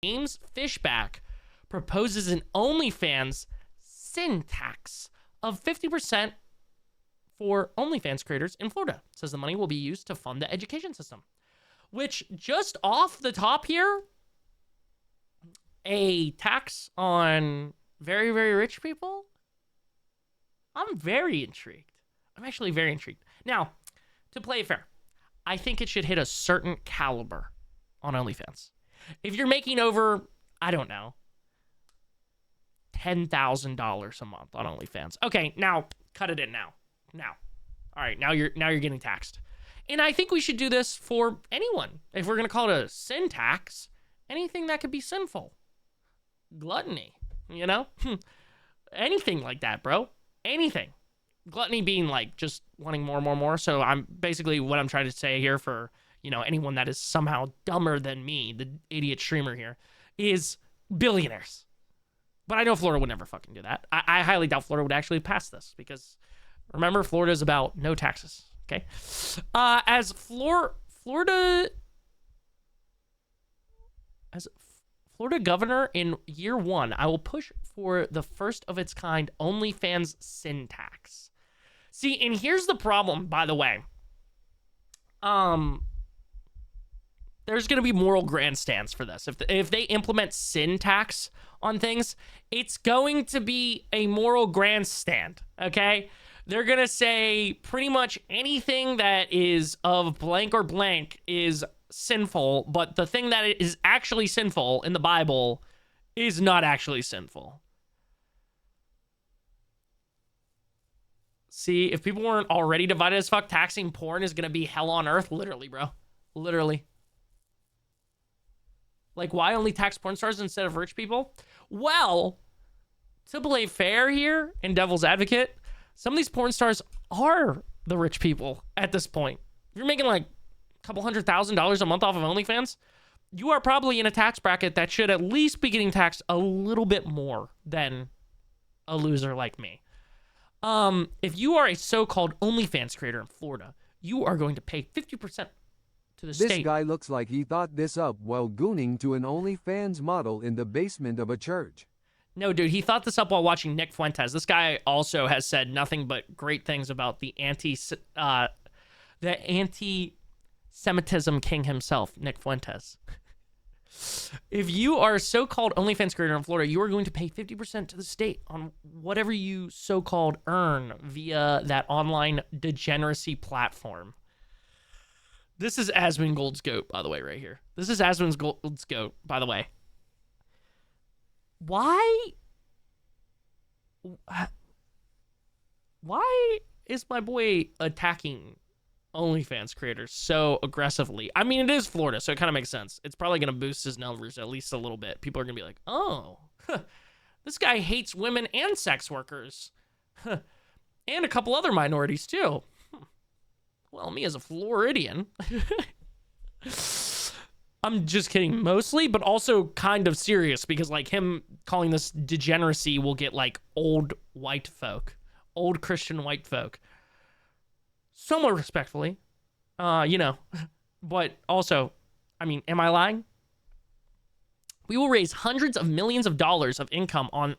James Fishback proposes an OnlyFans sin tax of 50% for OnlyFans creators in Florida. Says the money will be used to fund the education system. Which, just off the top here, a tax on very, very rich people? I'm very intrigued. I'm actually very intrigued. Now, to play it fair, I think it should hit a certain caliber on OnlyFans. If you're making over, I don't know, $10,000 a month on OnlyFans. Okay, now cut it in now. All right, now you're getting taxed. And I think we should do this for anyone. If we're going to call it a sin tax, anything that could be sinful. Gluttony, you know? Anything like that, bro. Anything. Gluttony being like just wanting more. So I'm basically what I'm trying to say here for, you know, anyone that is somehow dumber than me, the idiot streamer here, is billionaires. But I know Florida would never fucking do that. I highly doubt Florida would actually pass this because remember, Florida is about no taxes. Okay. As Florida governor in year 1, I will push for the first of its kind OnlyFans sin tax. See, and here's the problem, by the way. There's going to be moral grandstands for this. If they implement sin tax on things, it's going to be a moral grandstand, okay? They're going to say pretty much anything that is of blank or blank is sinful, but the thing that is actually sinful in the Bible is not actually sinful. See, if people weren't already divided as fuck, taxing porn is going to be hell on earth. Literally, bro. Literally. Like, why only tax porn stars instead of rich people? Well, to play fair here and devil's advocate, some of these porn stars are the rich people at this point. If you're making like a couple $100,000 a month off of OnlyFans, you are probably in a tax bracket that should at least be getting taxed a little bit more than a loser like me. If you are a so-called OnlyFans creator in Florida, you are going to pay 50% to the state. This guy looks like he thought this up while gooning to an OnlyFans model in the basement of a church. No, dude, he thought this up while watching Nick Fuentes. This guy also has said nothing but great things about the anti-Semitism king himself, Nick Fuentes. If you are a so-called OnlyFans creator in Florida, you are going to pay 50% to the state on whatever you so-called earn via that online degeneracy platform. This is Asmongold's goat, by the way, right here. This is Asmongold's goat, by the way. Why is my boy attacking OnlyFans creators so aggressively? I mean, it is Florida, so it kind of makes sense. It's probably going to boost his numbers at least a little bit. People are going to be like, oh, this guy hates women and sex workers. And a couple other minorities, too. Well, me as a Floridian. I'm just kidding mostly, but also kind of serious because like him calling this degeneracy will get like old white folk, old Christian white folk. Somewhat respectfully, you know, but also, I mean, am I lying? We will raise hundreds of millions of dollars of income on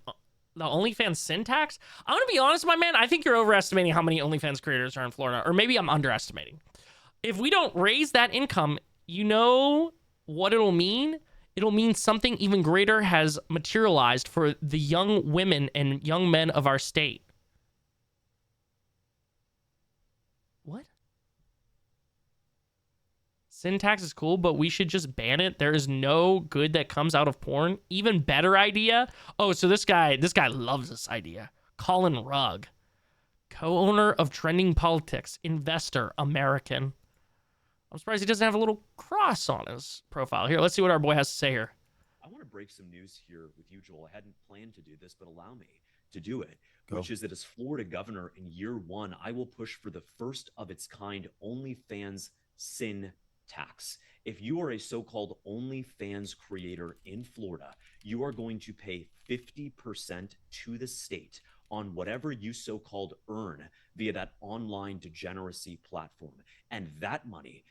the OnlyFans sin tax. I'm going to be honest, my man. I think you're overestimating how many OnlyFans creators are in Florida, or maybe I'm underestimating. If we don't raise that income, you know what it'll mean? It'll mean something even greater has materialized for the young women and young men of our state. What? Sin tax is cool, but we should just ban it. There is no good that comes out of porn. Even better idea. Oh, so this guy loves this idea. Colin Rugg, co-owner of Trending Politics, investor, American. I'm surprised he doesn't have a little cross on his profile. Here, let's see what our boy has to say here. I want to break some news here with you, Joel. I hadn't planned to do this, but allow me to do it, which is that as Florida governor in year 1, I will push for the first of its kind OnlyFans sin tax. If you are a so-called OnlyFans creator in Florida, you are going to pay 50% to the state on whatever you so-called earn via that online degeneracy platform. And that money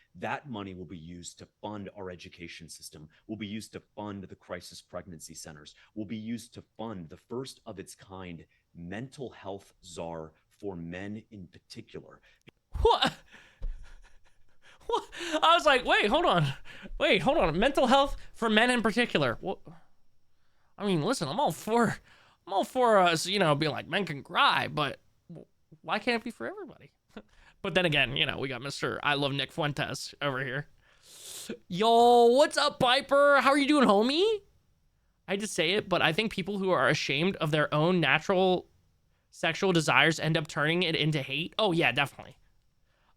will be used to fund our education system, will be used to fund the crisis pregnancy centers, will be used to fund the first of its kind mental health czar for men in particular. What? What? I was like, wait, hold on. Mental health for men in particular. What? I mean, listen, I'm all for us, you know, being like, men can cry, but why can't it be for everybody? But then again, you know, we got Mr. I Love Nick Fuentes over here. Yo, what's up, Piper? How are you doing, homie? I hate to say it, but I think people who are ashamed of their own natural sexual desires end up turning it into hate. Oh, yeah, definitely.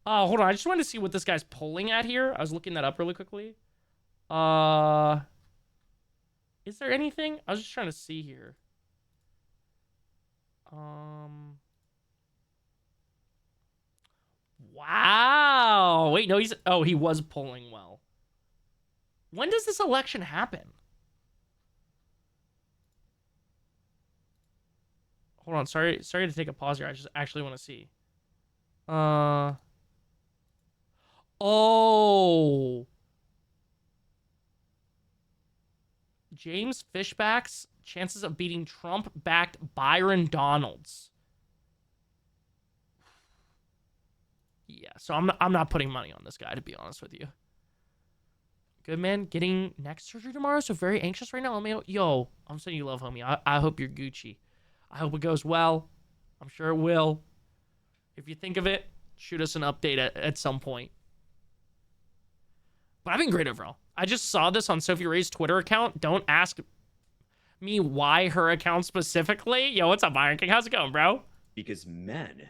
Hold on. I just wanted to see what this guy's pulling at here. I was looking that up really quickly. Is there anything? I was just trying to see here. Wow. Wait, no, he was polling well. When does this election happen? Hold on, sorry to take a pause here. I just actually want to see. Oh. James Fishback's chances of beating Trump-backed Byron Donalds. Yeah, so I'm not putting money on this guy, to be honest with you. Good man, getting neck surgery tomorrow, so very anxious right now. Yo, I'm sending you love, homie. I hope you're Gucci. I hope it goes well. I'm sure it will. If you think of it, shoot us an update at some point. But I've been great overall. I just saw this on Sophie Ray's Twitter account. Don't ask me why her account specifically. Yo, what's up, Iron King? How's it going, bro? Because men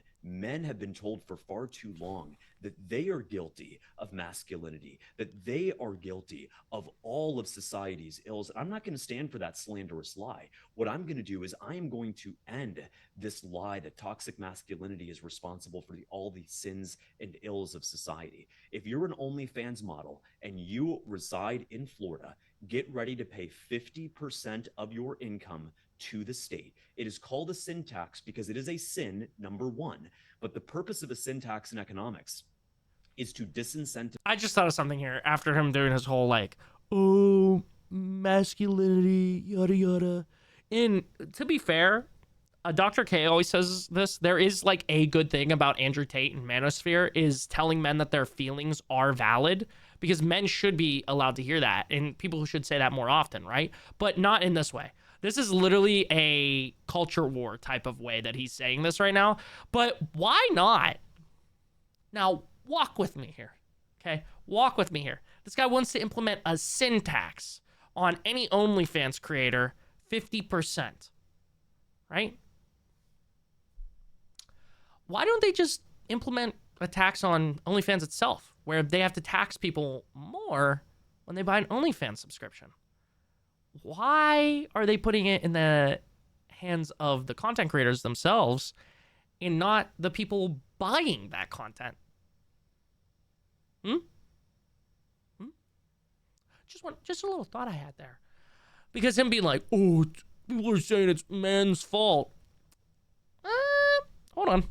have been told for far too long that they are guilty of masculinity, that they are guilty of all of society's ills. I'm not going to stand for that slanderous lie. What I'm going to do is I am going to end this lie that toxic masculinity is responsible for all the sins and ills of society. If you're an OnlyFans model and you reside in Florida, get ready to pay 50% of your income to the state. It is called a sin tax because it is a sin, number one. But the purpose of a sin tax in economics is to disincentivize. I just thought of something here after him doing his whole like, oh, masculinity, yada yada. And to be fair, Dr. K always says this. There is like a good thing about Andrew Tate and Manosphere is telling men that their feelings are valid, because men should be allowed to hear that, and people should say that more often, right? But not in this way. This is literally a culture war type of way that he's saying this right now. But why not? Now, walk with me here, okay? Walk with me here. This guy wants to implement a sin tax on any OnlyFans creator, 50%, right? Why don't they just implement a tax on OnlyFans itself, where they have to tax people more when they buy an OnlyFans subscription? Why are they putting it in the hands of the content creators themselves and not the people buying that content? Just a little thought I had there. Because him being like, oh, people are saying it's men's fault. Hold on.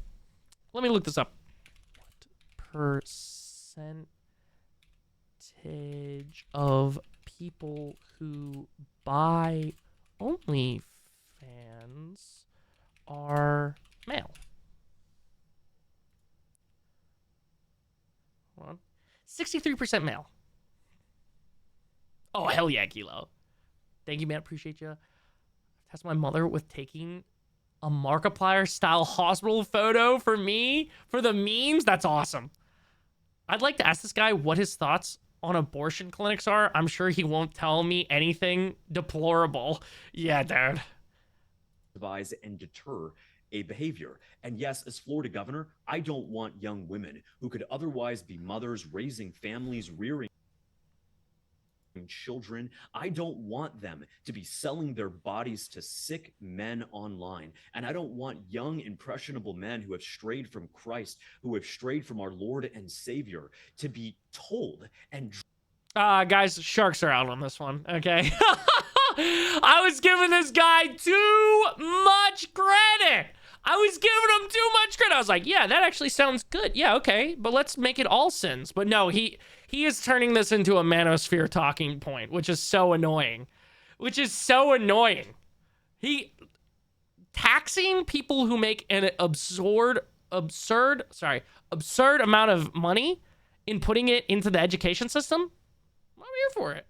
Let me look this up. What percentage of people who buy OnlyFans are male? Hold on. 63% male. Oh, hell yeah, Kilo. Thank you, man. Appreciate you. That's my mother with taking a Markiplier style hospital photo for me for the memes. That's awesome. I'd like to ask this guy what his thoughts on abortion clinics are. I'm sure he won't tell me anything deplorable. Yeah, dude. And deter a behavior. And yes, as Florida governor, I don't want young women who could otherwise be mothers, raising families, rearing children. I don't want them to be selling their bodies to sick men online. And I don't want young, impressionable men who have strayed from Christ, who have strayed from our Lord and Savior, to be told and guys, sharks are out on this one, okay? I was giving this guy too much credit. I was giving him too much credit. I was like, yeah, that actually sounds good. Yeah, okay, but let's make it all sins. But no, he is turning this into a manosphere talking point, which is so annoying. He taxing people who make an absurd amount of money in putting it into the education system. I'm here for it.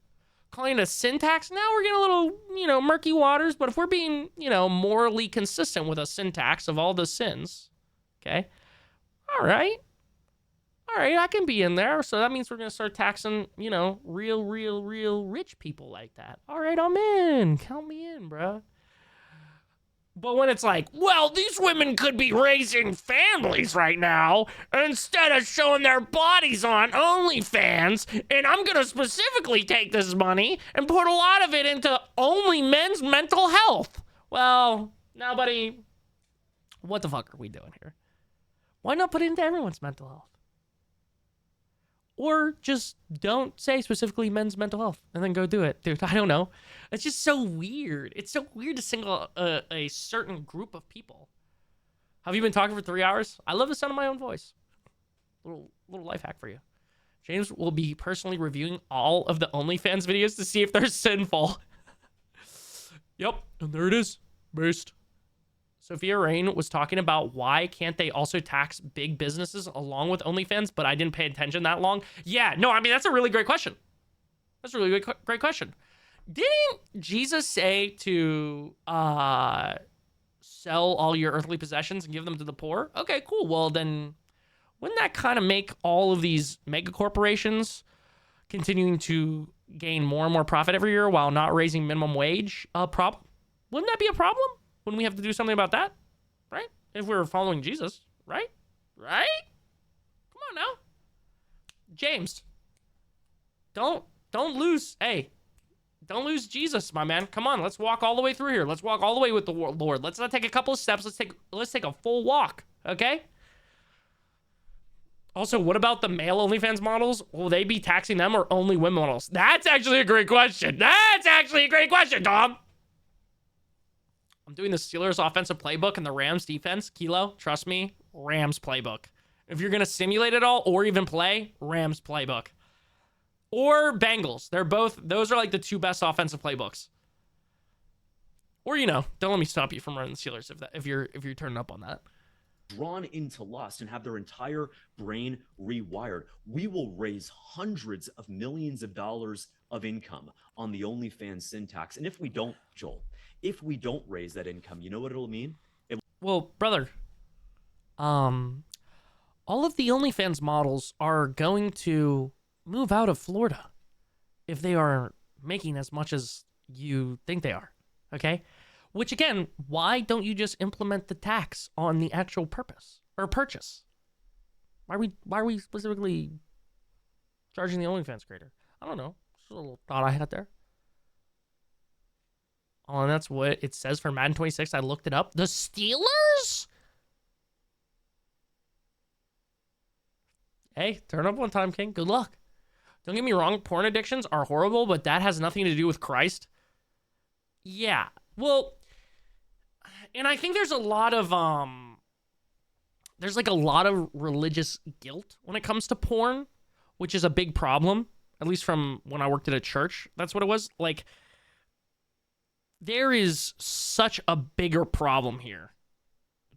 Calling it a sin tax, now we're getting a little, murky waters, but if we're being, morally consistent with a sin tax of all the sins, okay, all right, I can be in there. So that means we're going to start taxing, real rich people like that. All right, I'm in. Count me in, bro. But when it's like, well, these women could be raising families right now instead of showing their bodies on OnlyFans, and I'm going to specifically take this money and put a lot of it into only men's mental health. Well, now, buddy, what the fuck are we doing here? Why not put it into everyone's mental health? Or just don't say specifically men's mental health and then go do it. Dude, I don't know. It's just so weird. It's so weird to single a certain group of people. Have you been talking for 3 hours? I love the sound of my own voice. Little life hack for you. James will be personally reviewing all of the OnlyFans videos to see if they're sinful. Yep, and there it is. Based. Sophia Rain was talking about why can't they also tax big businesses along with OnlyFans, but I didn't pay attention that long. Yeah, no, I mean, that's a really great question. That's a really great question. Didn't Jesus say to sell all your earthly possessions and give them to the poor? Okay, cool. Well, then wouldn't that kind of make all of these mega corporations continuing to gain more and more profit every year while not raising minimum wage a problem? Wouldn't that be a problem? Wouldn't we have to do something about that? Right? If we're following Jesus, right? Right? Come on now. James, don't lose. Hey, don't lose Jesus, my man. Come on, let's walk all the way through here. Let's walk all the way with the Lord. Let's not take a couple of steps. Let's take a full walk, okay? Also, what about the male OnlyFans models? Will they be taxing them or only women models? That's actually a great question. Tom. I'm doing the Steelers offensive playbook and the Rams defense. Kilo, trust me, Rams playbook. If you're going to simulate it all or even play, Rams playbook. Or Bengals. Those are like the two best offensive playbooks. Or, don't let me stop you from running the Steelers if you're turning up on that. Drawn into lust and have their entire brain rewired. We will raise hundreds of millions of dollars of income on the OnlyFans sin tax. And if we don't, Joel, if we don't raise that income, you know what it'll mean? Well, brother, all of the OnlyFans models are going to move out of Florida if they are making as much as you think they are, okay? Which, again, why don't you just implement the tax on the actual purpose or purchase? Why are we specifically charging the OnlyFans creator? I don't know. Just a little thought I had there. Oh, and that's what it says for Madden 26. I looked it up. The Steelers? Hey, turn up one time, King. Good luck. Don't get me wrong. Porn addictions are horrible, but that has nothing to do with Christ. Yeah. Well, and I think there's a lot of religious guilt when it comes to porn, which is a big problem, at least from when I worked at a church. That's what it was. Like, there is such a bigger problem here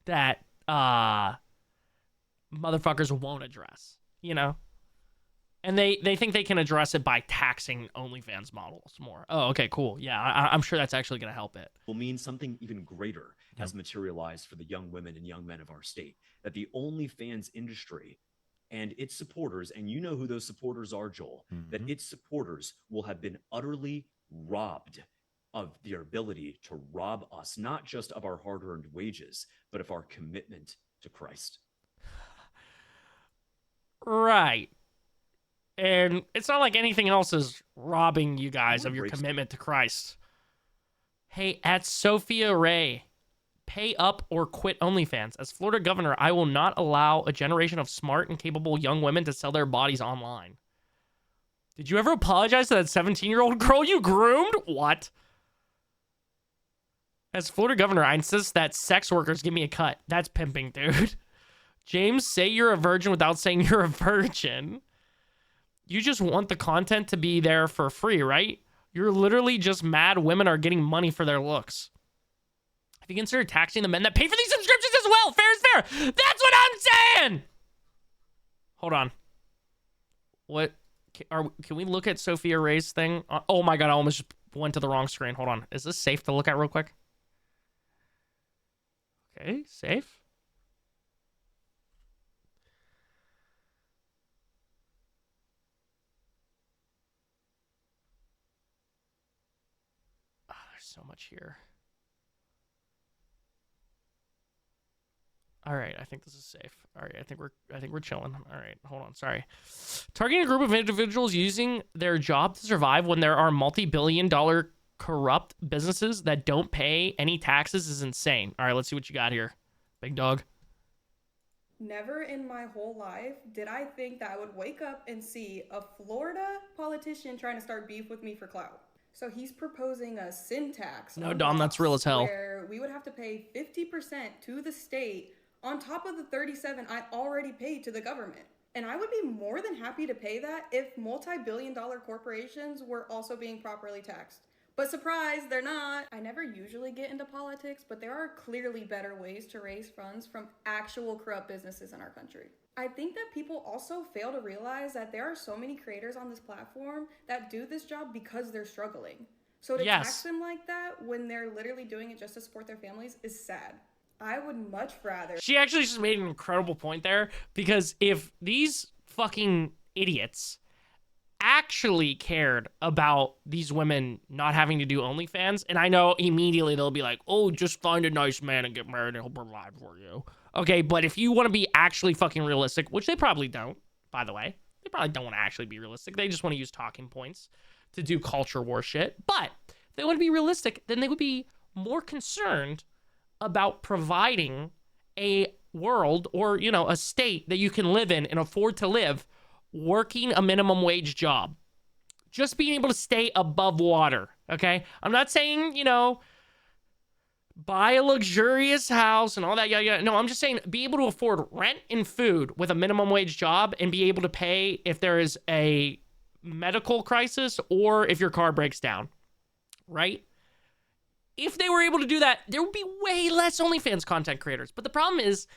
that motherfuckers won't address, And they think they can address it by taxing OnlyFans models more. Oh, okay, cool. Yeah, I'm sure that's actually going to help it. Will mean something even greater has materialized for the young women and young men of our state. That the OnlyFans industry and its supporters, and you know who those supporters are, Joel, that its supporters will have been utterly robbed of their ability to rob us, not just of our hard-earned wages, but of our commitment to Christ. Right. And it's not like anything else is robbing you guys of your commitment to Christ. Hey, at Sophia Ray, pay up or quit OnlyFans. As Florida governor, I will not allow a generation of smart and capable young women to sell their bodies online. Did you ever apologize to that 17-year-old girl you groomed? What? As Florida governor, I insist that sex workers give me a cut. That's pimping, dude. James, say you're a virgin without saying you're a virgin. You just want the content to be there for free, right? You're literally just mad women are getting money for their looks. Have you considered taxing the men that pay for these subscriptions as well? Fair is fair. That's what I'm saying. Hold on. What? Can we look at Sophia Ray's thing? Oh my God, I almost went to the wrong screen. Hold on. Is this safe to look at real quick? Okay, safe. Oh, there's so much here. All right, I think this is safe. All right, I think we're chilling. All right, hold on. Sorry. Targeting a group of individuals using their job to survive when there are multi-billion-dollar corrupt businesses that don't pay any taxes is insane. All right, let's see what you got here, big dog. Never in my whole life did I think that I would wake up and see a Florida politician trying to start beef with me for clout. So he's proposing a sin tax. No, Dom, that's real as hell. Where we would have to pay 50% to the state on top of the 37 I already paid to the government. And I would be more than happy to pay that if multi-billion-dollar corporations were also being properly taxed. But surprise, they're not. I never usually get into politics, but there are clearly better ways to raise funds from actual corrupt businesses in our country. I think that people also fail to realize that there are so many creators on this platform that do this job because they're struggling. So to tax them like that when they're literally doing it just to support their families is sad. I would much rather. She actually just made an incredible point there, because if these fucking idiots actually cared about these women not having to do OnlyFans, and I know immediately they'll be like, oh, just find a nice man and get married and he'll provide for you. Okay, but if you want to be actually fucking realistic, which they probably don't, by the way, they probably don't want to actually be realistic. They just want to use talking points to do culture war shit. But if they want to be realistic, then they would be more concerned about providing a world or, you know, a state that you can live in and afford to live, working a minimum wage job, just being able to stay above water. Okay, I'm not saying, you know, buy a luxurious house and all that. Yeah. No, I'm just saying be able to afford rent and food with a minimum wage job and be able to pay if there is a medical crisis or if your car breaks down, right? If they were able to do that, there would be way less OnlyFans content creators. But the problem is,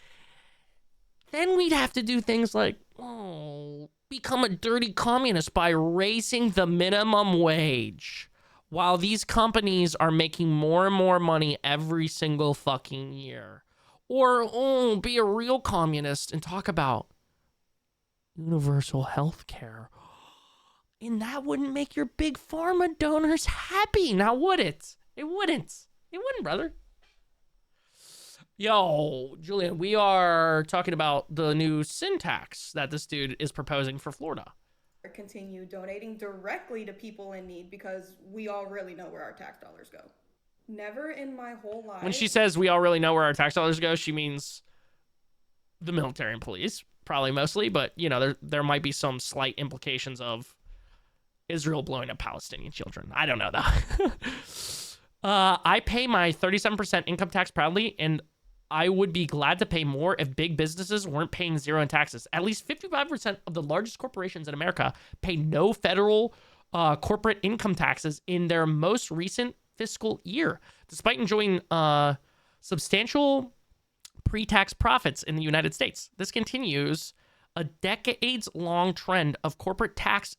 then we'd have to do things like, become a dirty communist by raising the minimum wage, while these companies are making more and more money every single fucking year. Or, be a real communist and talk about universal health care. And that wouldn't make your big pharma donors happy, now would it? It wouldn't. It wouldn't, brother. Yo, Julian, we are talking about the new sin tax that this dude is proposing for Florida. Continue donating directly to people in need because we all really know where our tax dollars go. Never in my whole life. When she says we all really know where our tax dollars go, she means the military and police, probably mostly, but you know, there might be some slight implications of Israel blowing up Palestinian children. I don't know though. I pay my 37% income tax proudly, and I would be glad to pay more if big businesses weren't paying zero in taxes. At least 55% of the largest corporations in America pay no federal corporate income taxes in their most recent fiscal year, despite enjoying substantial pre-tax profits in the United States. This continues a decades-long trend of corporate tax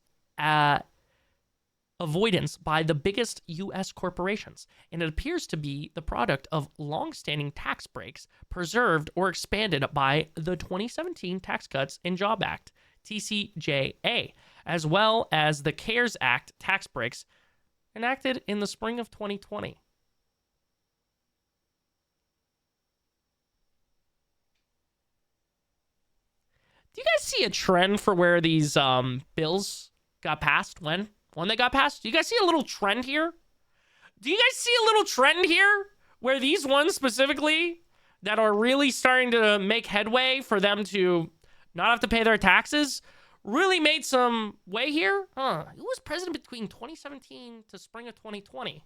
avoidance by the biggest U.S. corporations, and it appears to be the product of long-standing tax breaks preserved or expanded by the 2017 Tax Cuts and Jobs Act, TCJA, as well as the CARES Act tax breaks enacted in the spring of 2020. Do you guys see a trend for where these bills got passed? When they got passed? Do you guys see a little trend here? Do you guys see a little trend here where these ones specifically that are really starting to make headway for them to not have to pay their taxes really made some way here? Who was president between 2017 to spring of 2020?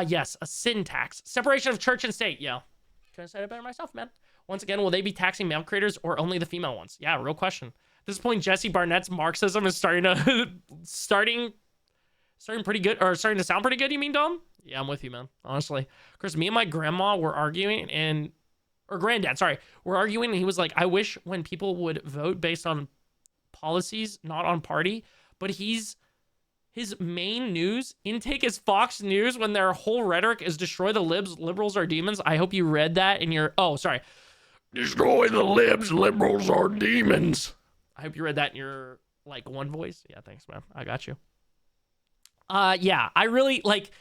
Yes, a sin tax. Separation of church and state. Yeah. Couldn't have said it better myself, man. Once again, will they be taxing male creators or only the female ones? Yeah, real question. At this point, Jesse Barnett's Marxism is starting to starting pretty good, or starting to sound pretty good, you mean, Dom? Yeah, I'm with you, man. Honestly. Chris, me and my grandma were arguing or granddad, sorry. We're arguing and he was like, I wish when people would vote based on policies, not on party, but his main news intake is Fox News when their whole rhetoric is destroy the libs, liberals are demons. I hope you read that in your, oh, sorry. Destroy the libs, liberals are demons. I hope you read that in your, like, one voice. Yeah, thanks, man. I got you. Yeah, I really, like,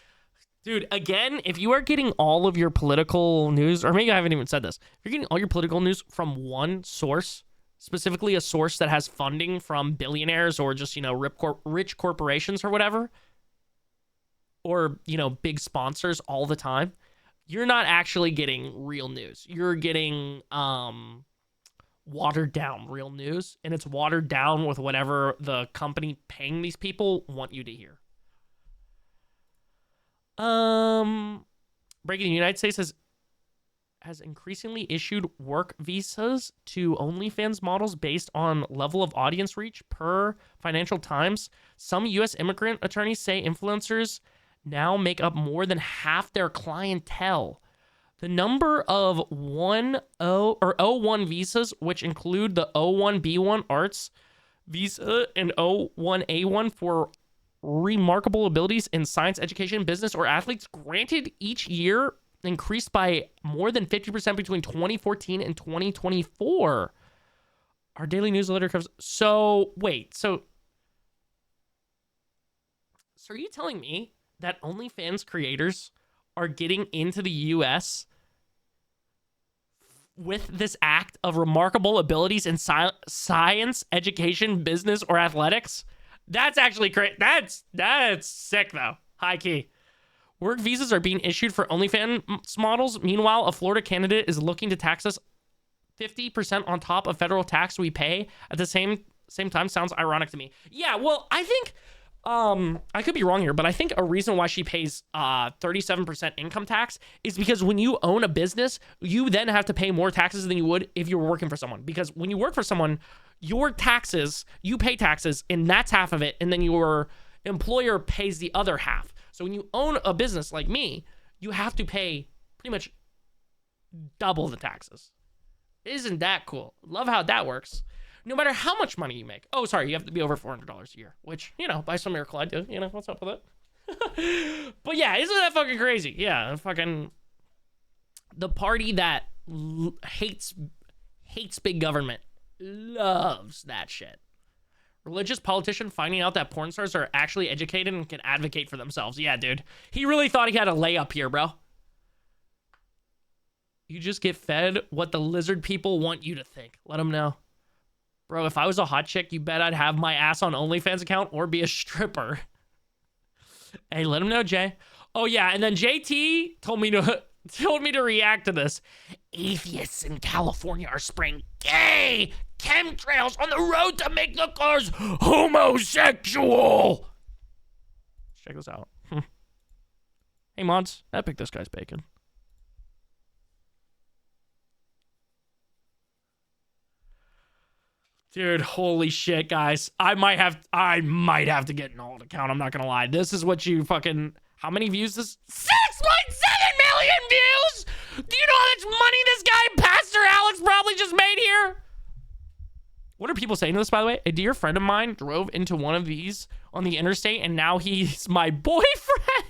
dude, again, if you are getting all of your political news, or maybe I haven't even said this, if you're getting all your political news from one source, specifically a source that has funding from billionaires or just, you know, rich corporations or whatever, or, you know, big sponsors all the time, you're not actually getting real news. You're getting watered down real news, and it's watered down with whatever the company paying these people want you to hear. Breaking, the United States has increasingly issued work visas to OnlyFans models based on level of audience reach. Per Financial Times, some U.S. immigrant attorneys say influencers now make up more than half their clientele. The number of 01 visas, which include the 01B1 arts visa and 01A1 for remarkable abilities in science, education, business, or athletes granted each year, increased by more than 50% between 2014 and 2024. Our daily newsletter covers. So wait, so are you telling me that OnlyFans creators are getting into the U.S. with this act of remarkable abilities in science, education, business, or athletics? That's actually great. That's sick, though. High key. Work visas are being issued for OnlyFans models. Meanwhile, a Florida candidate is looking to tax us 50% on top of federal tax we pay at the same time. Sounds ironic to me. Yeah, well, I think I could be wrong here, but I think a reason why she pays 37% income tax is because when you own a business, you then have to pay more taxes than you would if you were working for someone. Because when you work for someone, your taxes, you pay taxes, and that's half of it, and then your employer pays the other half. So when you own a business like me, you have to pay pretty much double the taxes. Isn't that cool? Love how that works. No matter how much money you make. Oh, sorry, you have to be over $400 a year, which, you know, by some miracle I do. You know, what's up with it? But yeah, isn't that fucking crazy? Yeah, fucking the party that hates big government loves that shit. Religious politician finding out that porn stars are actually educated and can advocate for themselves. Yeah, dude. He really thought he had a layup here, bro. You just get fed what the lizard people want you to think. Let them know. Bro, if I was a hot chick, you bet I'd have my ass on OnlyFans account or be a stripper. Hey, let him know, Jay. Oh, yeah, and then JT told me to react to this. Atheists in California are spraying gay chemtrails on the road to make the cars homosexual. Let's check this out. Hey, mods, epic this guy's bacon. Dude, holy shit, guys. I might have to get an alt account. I'm not gonna lie. This is what you fucking... How many views this? 6.7 million views! Do you know how much money this guy, Pastor Alex, probably just made here? What are people saying to this, by the way? A dear friend of mine drove into one of these on the interstate, and now he's my boyfriend.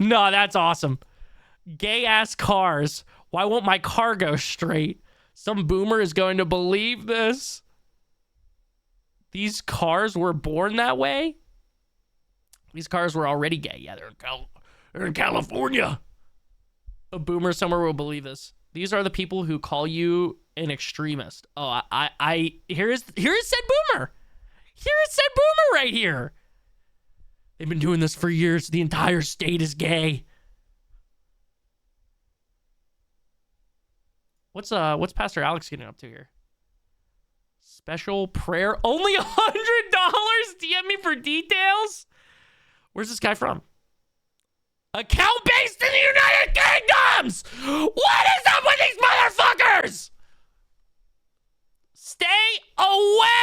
No, that's awesome. Gay-ass cars. Why won't my car go straight? Some boomer is going to believe this. These cars were born that way? These cars were already gay. Yeah, they're in California. A boomer somewhere will believe this. These are the people who call you an extremist. Oh, here is said boomer. Here is said boomer right here. They've been doing this for years. The entire state is gay. What's Pastor Alex getting up to here? Special prayer, only $100. DM me for details. Where's this guy from? Account based in the United Kingdoms! What is up with these motherfuckers? Stay away!